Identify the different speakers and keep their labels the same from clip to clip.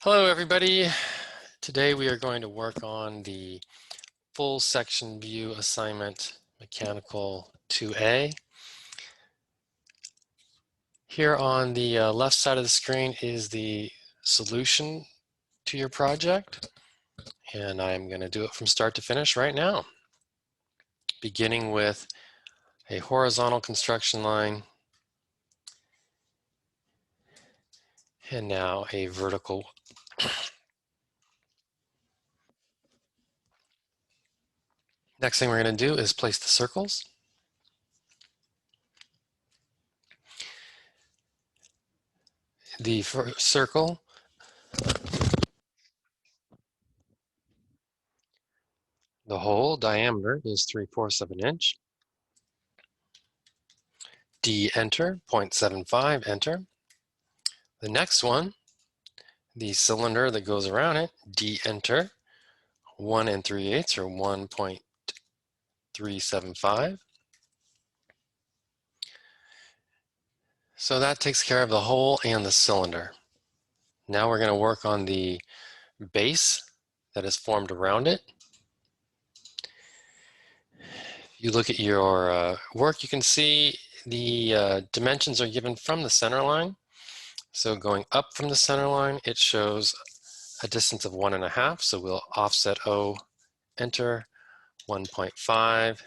Speaker 1: Hello everybody. Today we are going to work on the full section view assignment mechanical 2A. Here on the left side of the screen is the solution to your project, and I'm going to do it from start to finish right now, beginning with a horizontal construction line and now a vertical. Next thing we're going to do is place the circles. The first circle, the hole diameter is 3/4 of an inch. D enter, 0.75 enter. The next one, the cylinder that goes around it, D enter, 1 3/8 or 1.375. So that takes care of the hole and the cylinder. Now we're going to work on the base that is formed around it. If you look at your work, you can see the dimensions are given from the center line. So going up from the center line, it shows a distance of 1.5. So we'll offset O, enter, 1.5.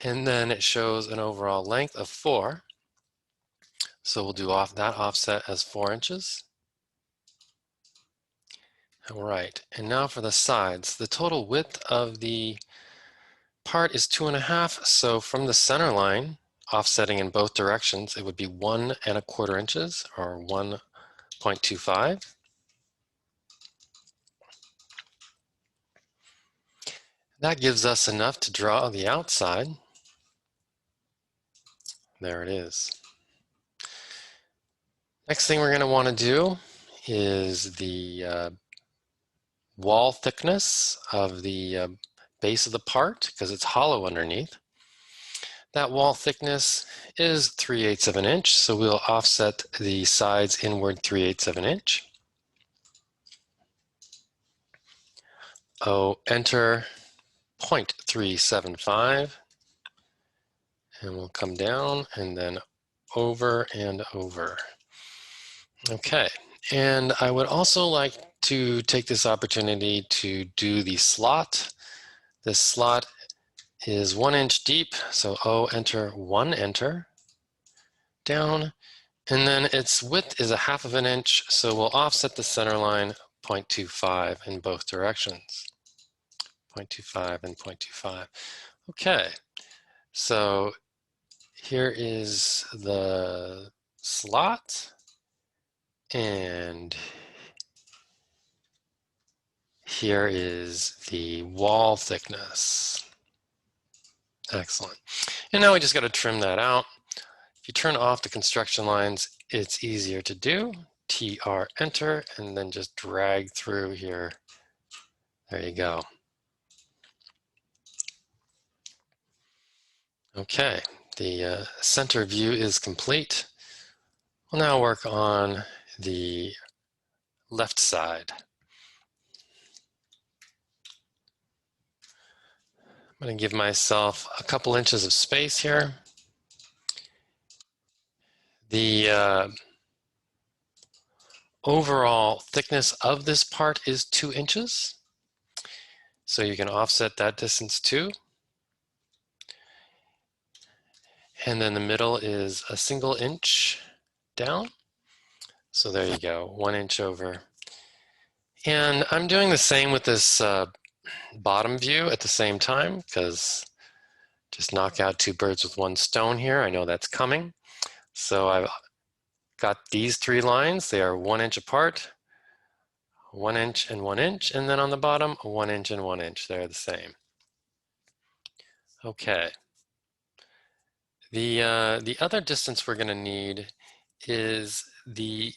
Speaker 1: And then it shows an overall length of 4. So we'll do that offset as 4 inches. All right, and now for the sides. The total width of the part is 2.5. So from the center line, offsetting in both directions, it would be 1.25 inches or 1.25. That gives us enough to draw the outside. There it is. Next thing we're going to want to do is the wall thickness of the base of the part, because it's hollow underneath. That wall thickness is 3/8 of an inch, so we'll offset the sides inward 3/8 of an inch. O, enter, 0.375, and we'll come down and then over and over. Okay, and I would also like to take this opportunity to do the slot. This slot is 1 inch deep, so O, enter, 1 enter, down, and then its width is 1/2 of an inch, so we'll offset the center line 0.25 in both directions. 0.25 and 0.25. Okay, so here is the slot, and here is the wall thickness. Excellent. And now we just got to trim that out. If you turn off the construction lines, it's easier to do. TR, enter, and then just drag through here. There you go. Okay, the center view is complete. We'll now work on the left side. I'm going to give myself a couple inches of space here. The overall thickness of this part is 2 inches. So you can offset that distance too. And then the middle is a 1 inch down. So there you go, 1 inch over. And I'm doing the same with this bottom view at the same time, because just knock out 2 birds with 1 stone here. I know that's coming. So I've got these 3 lines. They are 1 inch apart, 1 inch and 1 inch, and then on the bottom, 1 inch and 1 inch. They're the same. Okay. The other distance we're going to need is the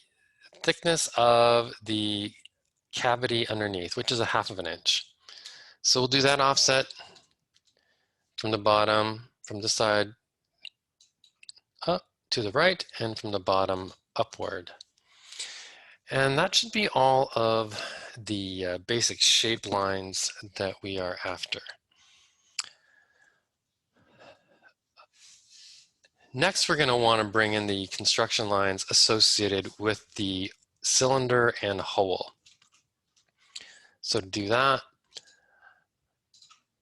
Speaker 1: thickness of the cavity underneath, which is 1/2 of an inch. So we'll do that offset from the bottom, from the side up to the right, and from the bottom upward. And that should be all of the basic shape lines that we are after. Next, we're going to want to bring in the construction lines associated with the cylinder and hole. So to do that,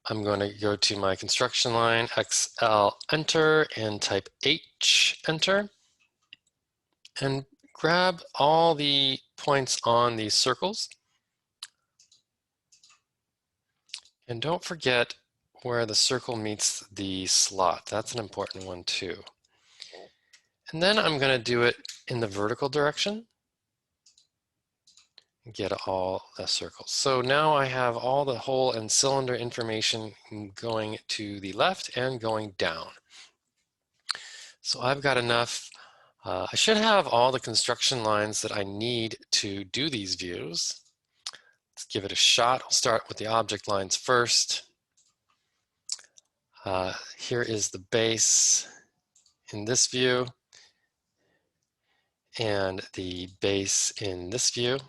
Speaker 1: I'm going to go to my construction line, XL, enter, and type H, enter, and grab all the points on these circles. And don't forget where the circle meets the slot. That's an important one too. And then I'm going to do it in the vertical direction. Get all the circles. So now I have all the hole and cylinder information going to the left and going down. So I've got enough. I should have all the construction lines that I need to do these views. Let's give it a shot. I'll start with the object lines first. Here is the base in this view and the base in this view.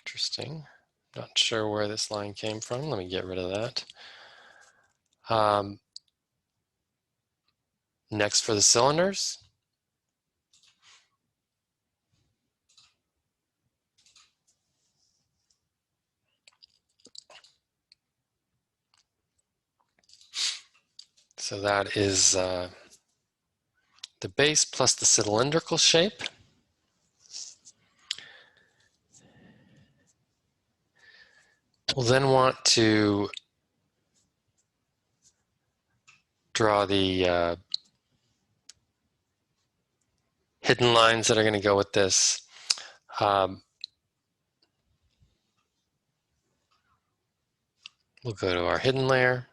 Speaker 1: Interesting. Not sure where this line came from. Let me get rid of that. Next for the cylinders. So that is the base plus the cylindrical shape. We'll then want to draw the hidden lines that are going to go with this. We'll go to our hidden layer.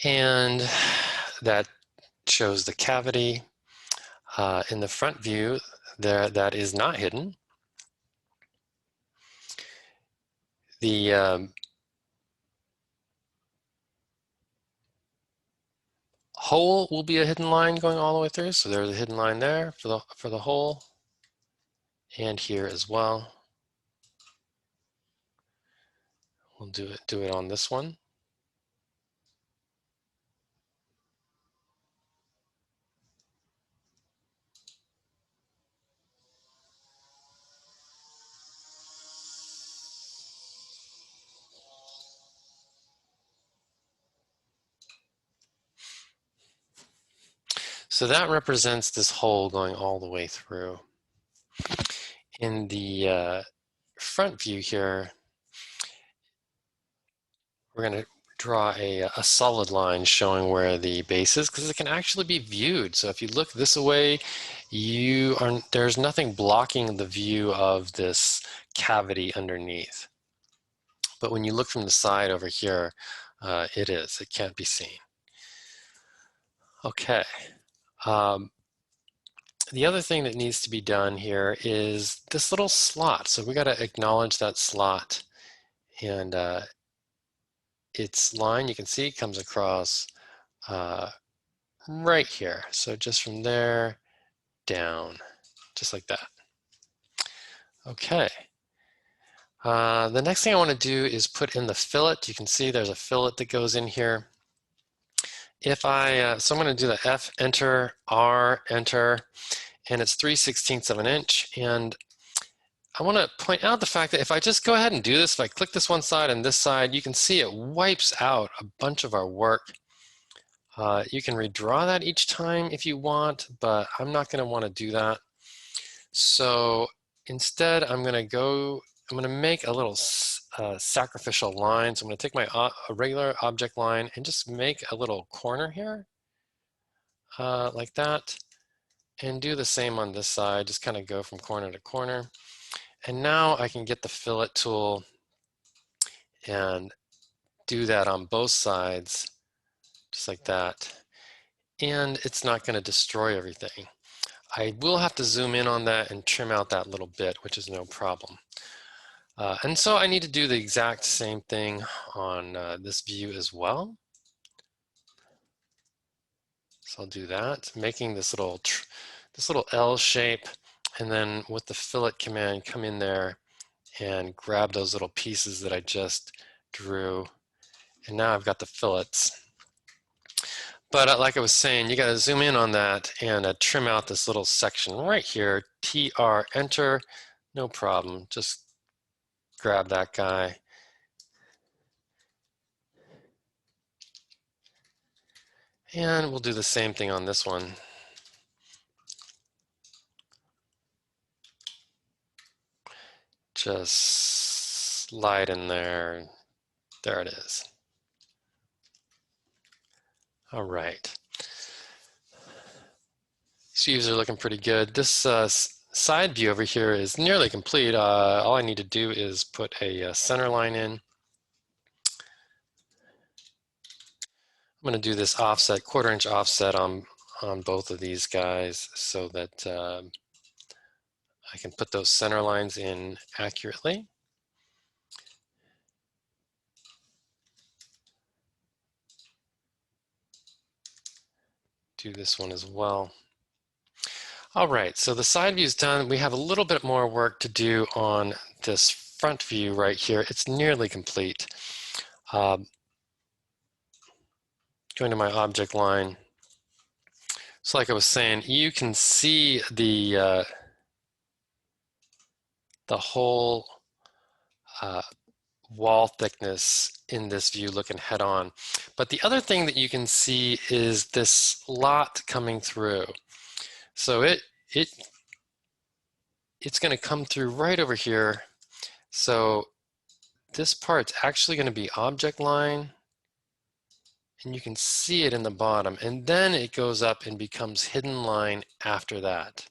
Speaker 1: And that shows the cavity. In the front view, that is not hidden. The hole will be a hidden line going all the way through. So there's a hidden line there for the hole, and here as well. We'll do it on this one. So that represents this hole going all the way through. In the front view here, we're going to draw a solid line showing where the base is, because it can actually be viewed. So if you look this way, there's nothing blocking the view of this cavity underneath. But when you look from the side over here, it can't be seen. Okay. The other thing that needs to be done here is this little slot. So we got to acknowledge that slot, and its line, you can see, comes across right here. So just from there down, just like that. Okay. The next thing I want to do is put in the fillet. You can see there's a fillet that goes in here. So I'm going to do the F, enter, R, enter, and it's 3/16 of an inch. And I want to point out the fact that if I just go ahead and do this, if I click this one side and this side, you can see it wipes out a bunch of our work. You can redraw that each time if you want, but I'm not going to want to do that. So instead, I'm going to make a little sacrificial line. So I'm going to take my a regular object line and just make a little corner here, like that, and do the same on this side. Just kind of go from corner to corner. And now I can get the fillet tool and do that on both sides, just like that. And it's not going to destroy everything. I will have to zoom in on that and trim out that little bit, which is no problem. And so I need to do the exact same thing on this view as well. So I'll do that, making this little L shape, and then with the fillet command, come in there and grab those little pieces that I just drew. And now I've got the fillets. But like I was saying, you got to zoom in on that and trim out this little section right here. TR, enter, no problem. Just grab that guy. And we'll do the same thing on this one. Just slide in there. There it is. All right. These views are looking pretty good. This side view over here is nearly complete. All I need to do is put a center line in. I'm going to do this offset, 1/4 inch offset on both of these guys so that I can put those center lines in accurately. Do this one as well. All right, so the side view is done. We have a little bit more work to do on this front view right here. It's nearly complete. Going to my object line. So like I was saying, you can see the whole wall thickness in this view looking head on. But the other thing that you can see is this slot coming through. So it's going to come through right over here. So this part's actually going to be object line, and you can see it in the bottom, and then it goes up and becomes hidden line after that,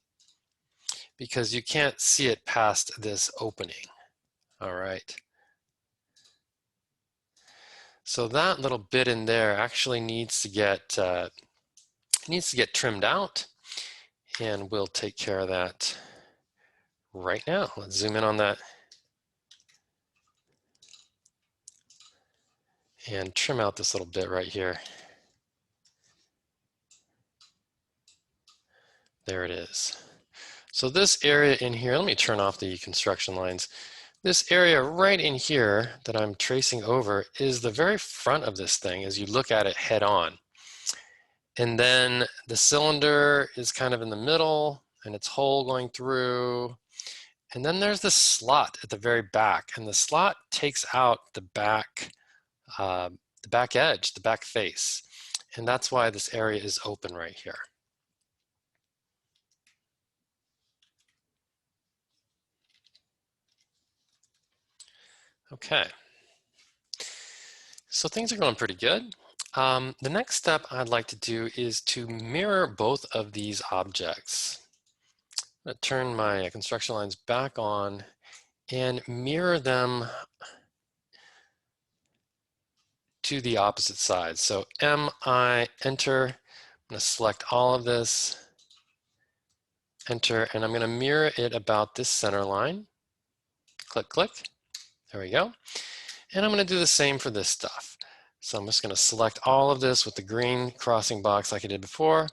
Speaker 1: because you can't see it past this opening. All right. So that little bit in there actually needs to get trimmed out, and we'll take care of that right now. Let's zoom in on that and trim out this little bit right here. There it is. So this area in here, let me turn off the construction lines. This area right in here that I'm tracing over is the very front of this thing as you look at it head on. And then the cylinder is kind of in the middle and its hole going through. And then there's the slot at the very back, and the slot takes out the back edge, the back face. And that's why this area is open right here. Okay, so things are going pretty good. The next step I'd like to do is to mirror both of these objects. I'm going to turn my construction lines back on and mirror them to the opposite side. So MI, enter. I'm going to select all of this, enter, and I'm going to mirror it about this center line. Click, click. There we go. And I'm going to do the same for this stuff. So I'm just going to select all of this with the green crossing box like I did before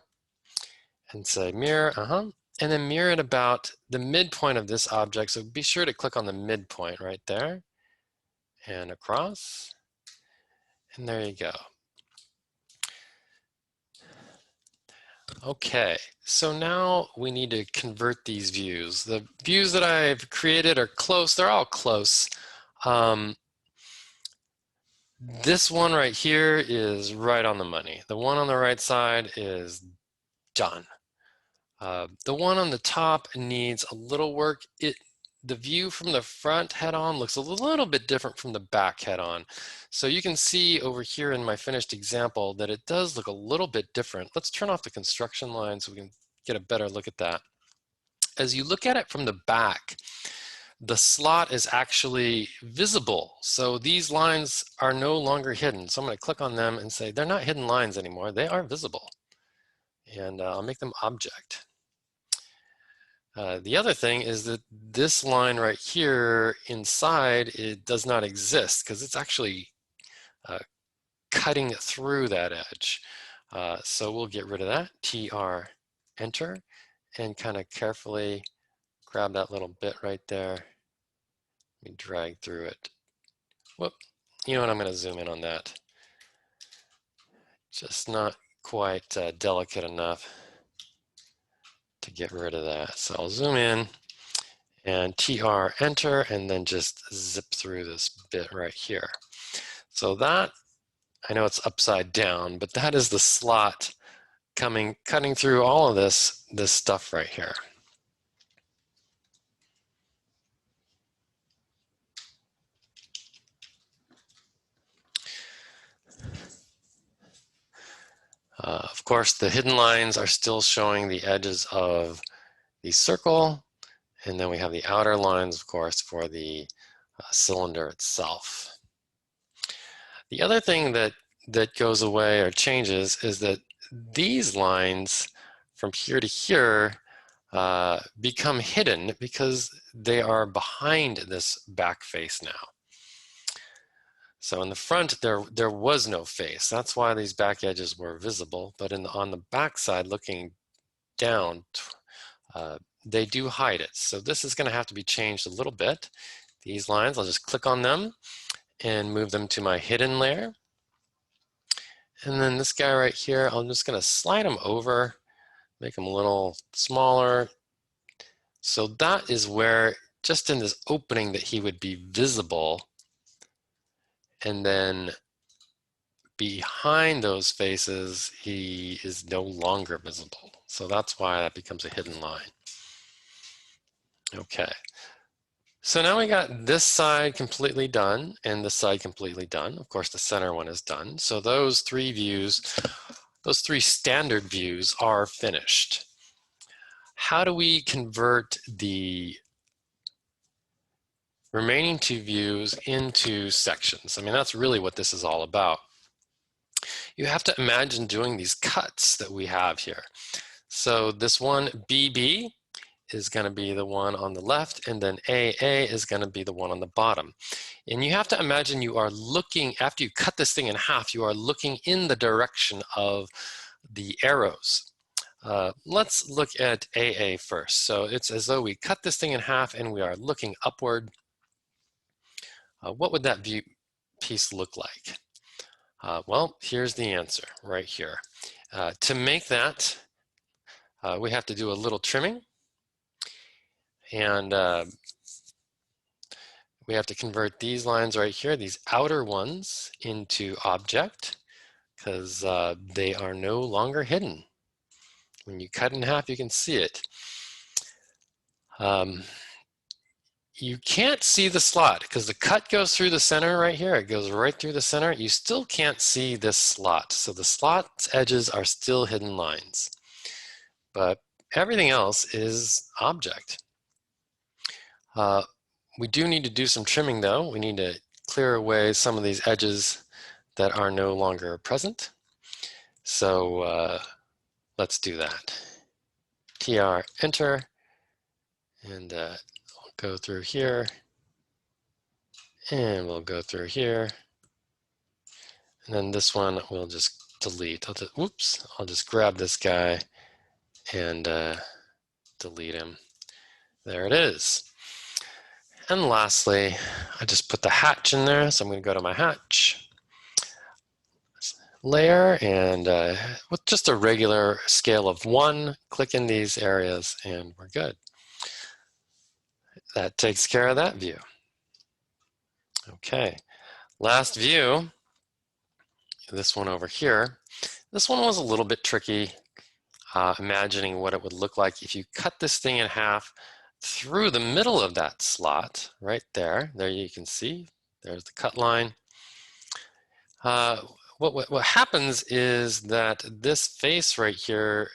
Speaker 1: and say mirror, and then mirror it about the midpoint of this object. So be sure to click on the midpoint right there and across. And there you go. Okay, so now we need to convert these views. The views that I've created are close. They're all close. This one right here is right on the money. The one on the right side is done. The one on the top needs a little work. The view from the front head-on looks a little bit different from the back head-on. So you can see over here in my finished example that it does look a little bit different. Let's turn off the construction line so we can get a better look at that. As you look at it from the back, the slot is actually visible. So these lines are no longer hidden. So I'm going to click on them and say they're not hidden lines anymore. They are visible. And I'll make them object. The other thing is that this line right here inside, it does not exist because it's actually cutting through that edge. So we'll get rid of that, TR, enter, and kind of carefully grab that little bit right there. Let me drag through it. Whoop, you know what, I'm going to zoom in on that. Just not quite delicate enough to get rid of that. So I'll zoom in and TR, enter, and then just zip through this bit right here. So that, I know it's upside down, but that is the slot cutting through all of this stuff right here. Of course, the hidden lines are still showing the edges of the circle, and then we have the outer lines, of course, for the cylinder itself. The other thing that goes away or changes is that these lines from here to here become hidden because they are behind this back face now. So in the front, there was no face. That's why these back edges were visible. But on the back side, looking down, they do hide it. So this is going to have to be changed a little bit. These lines, I'll just click on them and move them to my hidden layer. And then this guy right here, I'm just going to slide him over, make him a little smaller. So that is where, just in this opening, that he would be visible. And then behind those faces, he is no longer visible. So that's why that becomes a hidden line. Okay. So now we got this side completely done and this side completely done. Of course, the center one is done. So those three views, those three standard views are finished. How do we convert the remaining two views into sections? I mean, that's really what this is all about. You have to imagine doing these cuts that we have here. So this one, BB, is going to be the one on the left, and then AA is going to be the one on the bottom. And you have to imagine you are looking, after you cut this thing in half, you are looking in the direction of the arrows. Let's look at AA first. So it's as though we cut this thing in half and we are looking upward. What would that view piece look like? Well, here's the answer right here. To make that, we have to do a little trimming. And we have to convert these lines right here, these outer ones, into object, because they are no longer hidden. When you cut in half, you can see it. You can't see the slot because the cut goes through the center right here. It goes right through the center. You still can't see this slot. So the slot's edges are still hidden lines. But everything else is object. We do need to do some trimming though. We need to clear away some of these edges that are no longer present. So let's do that. TR, enter, and we'll go through here, and we'll go through here, and then this one we'll just delete. I'll just grab this guy and delete him. There it is. And lastly, I just put the hatch in there, so I'm going to go to my hatch layer, and with just a regular scale of 1, click in these areas, and we're good. That takes care of that view. Okay, last view, this one over here. This one was a little bit tricky, imagining what it would look like if you cut this thing in half through the middle of that slot, right there. There you can see, there's the cut line. What happens is that this face right here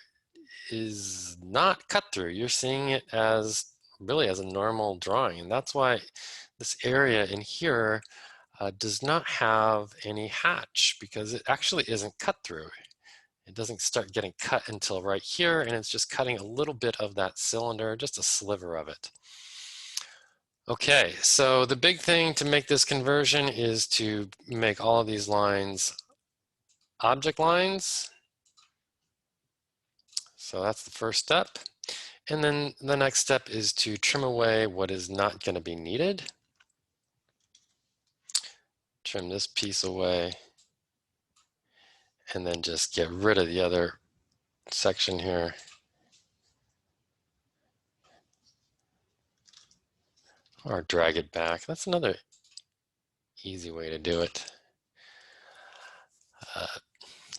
Speaker 1: is not cut through. You're seeing it as really as a normal drawing. And that's why this area in here does not have any hatch, because it actually isn't cut through. It doesn't start getting cut until right here, and it's just cutting a little bit of that cylinder, just a sliver of it. Okay, so the big thing to make this conversion is to make all of these lines object lines. So that's the first step. And then the next step is to trim away what is not going to be needed. Trim this piece away, and then just get rid of the other section here. Or drag it back. That's another easy way to do it.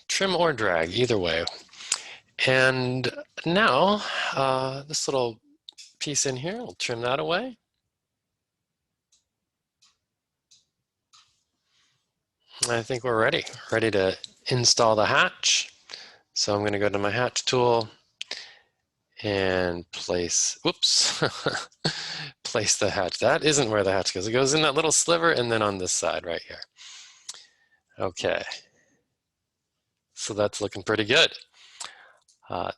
Speaker 1: Trim or drag, either way. And now this little piece in here, we'll trim that away. I think we're ready to install the hatch. So I'm going to go to my hatch tool and place, whoops, place the hatch. That isn't where the hatch goes. It goes in that little sliver and then on this side right here. Okay, so that's looking pretty good.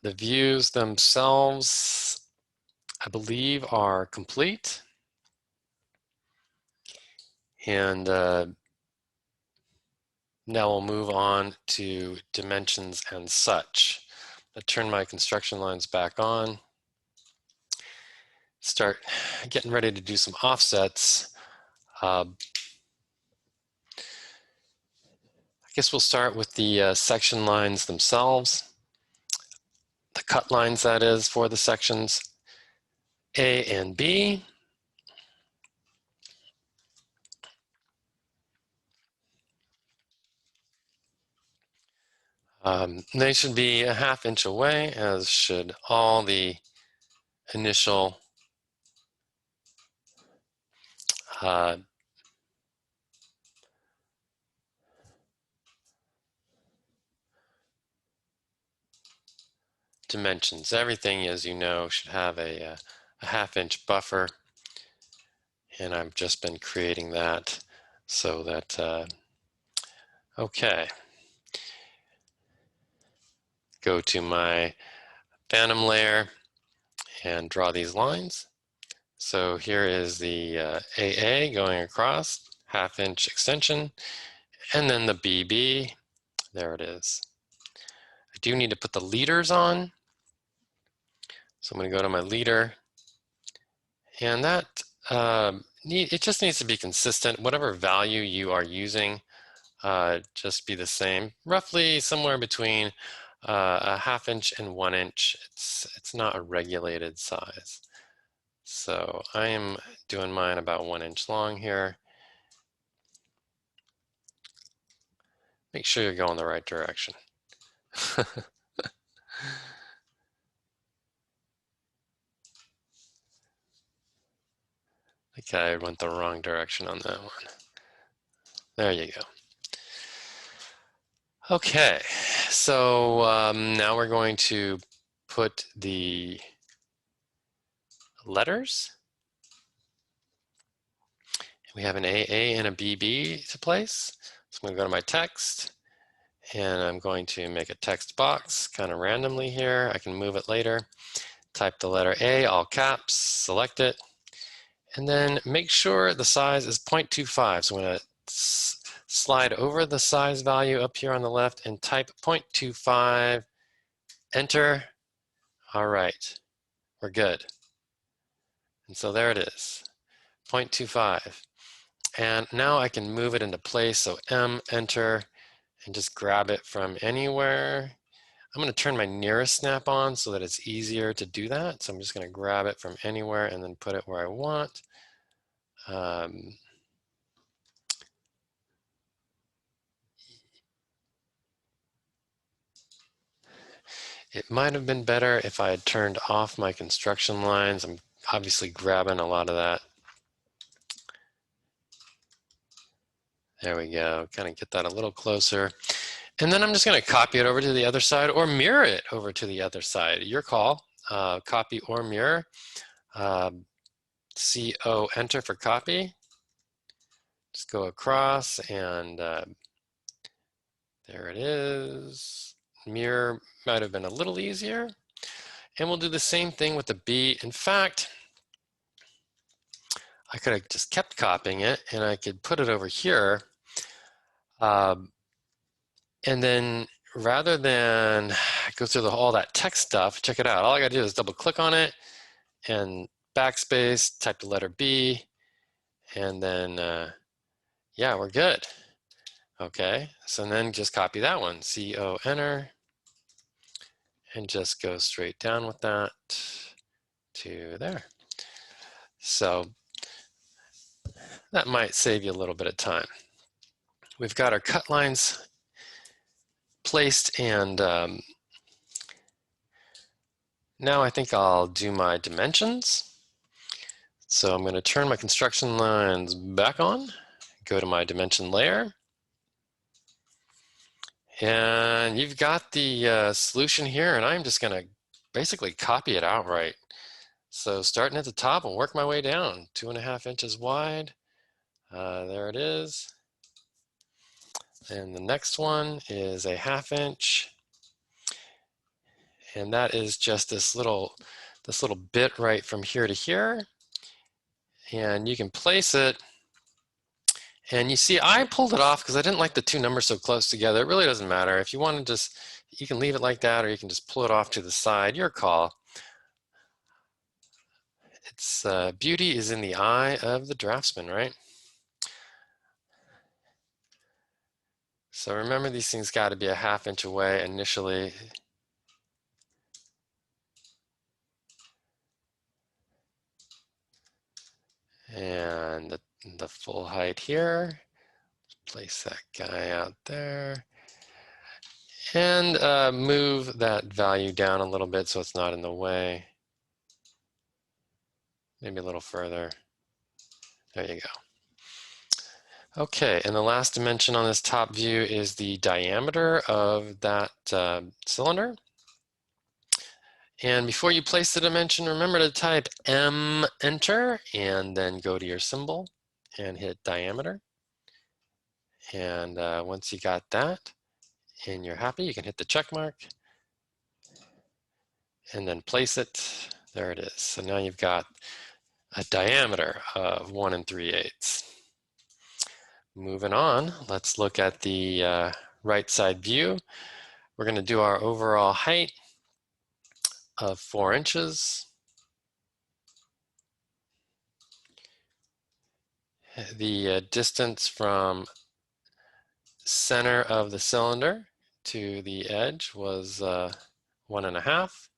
Speaker 1: The views themselves, I believe, are complete. And now we'll move on to dimensions and such. I turn my construction lines back on. Start getting ready to do some offsets. I guess we'll start with the section lines themselves. The cut lines, that is, for the sections A and B. They should be a ½ inch away, as should all the initial dimensions. Everything, as you know, should have a ½ inch buffer, and I've just been creating that so that, okay. Go to my phantom layer and draw these lines. So here is the AA going across, ½ inch extension, and then the BB, there it is. I do need to put the leaders on. So I'm going to go to my leader, and that, it just needs to be consistent. Whatever value you are using, just be the same, roughly somewhere between a ½ inch and 1 inch. It's not a regulated size. So I am doing mine about 1 inch long here. Make sure you're going the right direction. I think I went the wrong direction on that one. There you go. Okay, so now we're going to put the letters. We have an AA and a BB to place. So I'm going to go to my text, and I'm going to make a text box kind of randomly here. I can move it later. Type the letter A, all caps, select it, and then make sure the size is 0.25. So I'm going to slide over the size value up here on the left and type 0.25, enter. All right, we're good. And so there it is, 0.25. And now I can move it into place, so M, enter, and just grab it from anywhere. I'm going to turn my nearest snap on so that it's easier to do that. So I'm just going to grab it from anywhere and then put it where I want. It might have been better if I had turned off my construction lines. I'm obviously grabbing a lot of that. There we go, kind of get that a little closer. And then I'm just going to copy it over to the other side or mirror it over to the other side. Your call, copy or mirror. CO, enter for copy. Just go across and there it is. Mirror might have been a little easier. And we'll do the same thing with the B. In fact, I could have just kept copying it and I could put it over here. And then rather than go through all that text stuff, check it out. All I gotta do is double click on it and backspace, type the letter B, and then yeah, we're good. Okay, so then just copy that one, CO, enter, and just go straight down with that to there. So that might save you a little bit of time. We've got our cut lines placed, and now I think I'll do my dimensions. So I'm going to turn my construction lines back on, go to my dimension layer, and you've got the solution here, and I'm just going to basically copy it outright. So starting at the top, I'll work my way down, 2.5 inches wide. There it is. And the next one is a 1/2 inch. And that is just this little bit right from here to here. And you can place it. And you see, I pulled it off because I didn't like the two numbers so close together. It really doesn't matter. If you want to just, you can leave it like that, or you can just pull it off to the side, your call. Its beauty is in the eye of the draftsman, right? So remember, these things got to be a 1/2 inch away initially. And the full height here. Place that guy out there. And move that value down a little bit so it's not in the way. Maybe a little further. There you go. Okay, and the last dimension on this top view is the diameter of that cylinder. And before you place the dimension, remember to type M, enter, and then go to your symbol and hit diameter. And once you got that and you're happy, you can hit the check mark and then place it. There it is. So now you've got a diameter of 1 3/8. Moving on, let's look at the right side view. We're going to do our overall height of 4 inches. The distance from center of the cylinder to the edge was 1.5.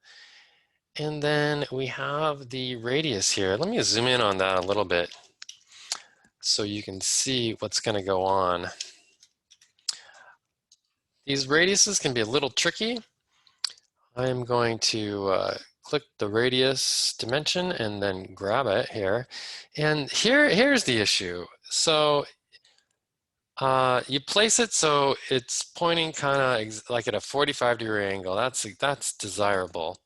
Speaker 1: And then we have the radius here. Let me zoom in on that a little bit so you can see what's going to go on. These radiuses can be a little tricky. I'm going to click the radius dimension and then grab it here. And here's the issue. So you place it so it's pointing kind of like at a 45-degree angle. That's desirable.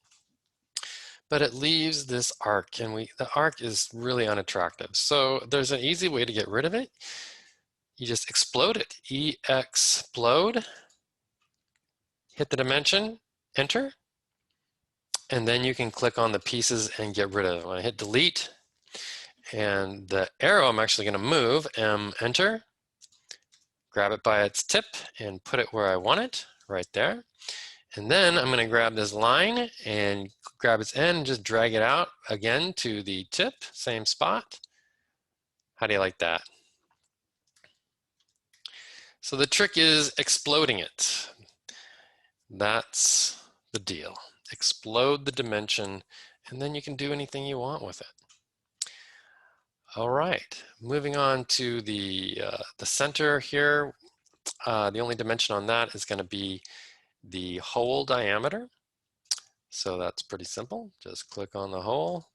Speaker 1: But it leaves this arc, and the arc is really unattractive. So there's an easy way to get rid of it. You just explode it, E-explode, hit the dimension, enter, and then you can click on the pieces and get rid of them. I hit delete, and the arrow I'm actually going to move, M, enter, grab it by its tip and put it where I want it, right there. And then I'm going to grab this line and grab its end and just drag it out again to the tip, same spot. How do you like that? So the trick is exploding it. That's the deal. Explode the dimension, and then you can do anything you want with it. All right, moving on to the center here. The only dimension on that is going to be the hole diameter. So that's pretty simple. Just click on the hole,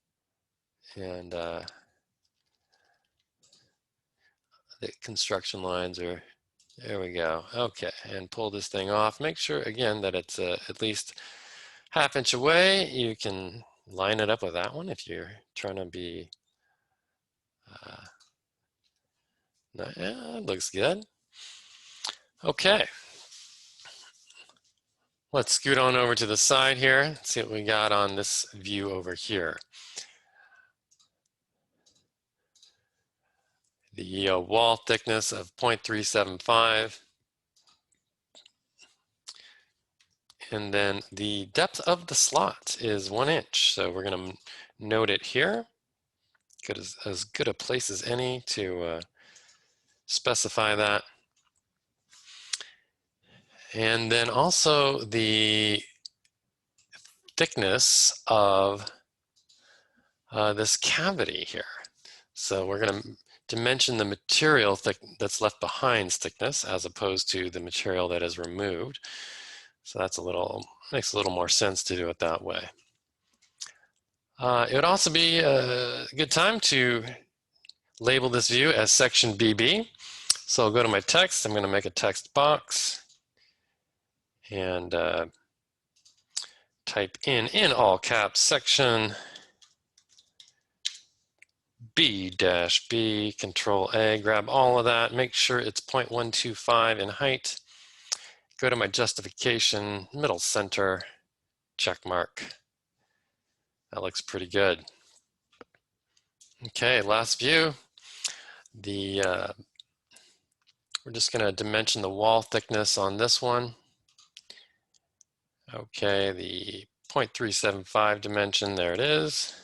Speaker 1: and the construction lines are, there we go. Okay, and pull this thing off. Make sure again that it's at least 1/2 inch away. You can line it up with that one if you're trying to be Yeah, it looks good. Okay. Let's scoot on over to the side here, see what we got on this view over here. The wall thickness of 0.375. And then the depth of the slot is 1 inch. So we're going to note it here. As good a place as any to specify that. And then also the thickness of this cavity here. So we're going to dimension the material that's left behind's thickness as opposed to the material that is removed. So that's makes a little more sense to do it that way. It would also be a good time to label this view as section BB. So I'll go to my text. I'm going to make a text box and type in all caps section B-B, Control A, grab all of that, make sure it's 0.125 in height, go to my justification, middle center, check mark. That looks pretty good. Okay, last view. We're just going to dimension the wall thickness on this one. Okay, the 0.375 dimension, there it is.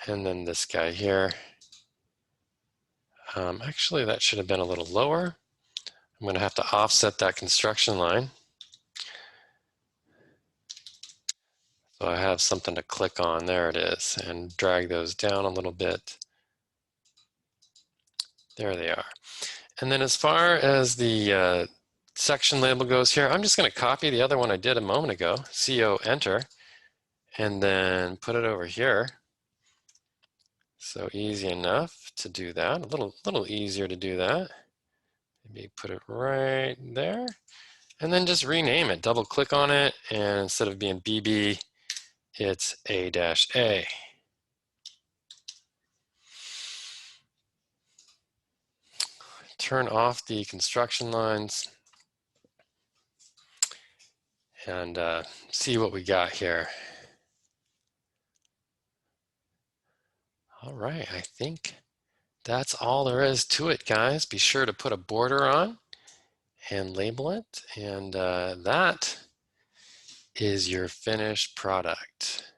Speaker 1: And then this guy here. Actually, that should have been a little lower. I'm going to have to offset that construction line. So I have something to click on, there it is, and drag those down a little bit. There they are. And then as far as the section label goes here, I'm just going to copy the other one I did a moment ago, CO enter, and then put it over here. So easy enough to do that, a little easier to do that. Maybe put it right there, and then just rename it, double click on it, and instead of being BB, it's A-A. Turn off the construction lines and see what we got here. All right, I think that's all there is to it, guys. Be sure to put a border on and label it, and that is your finished product.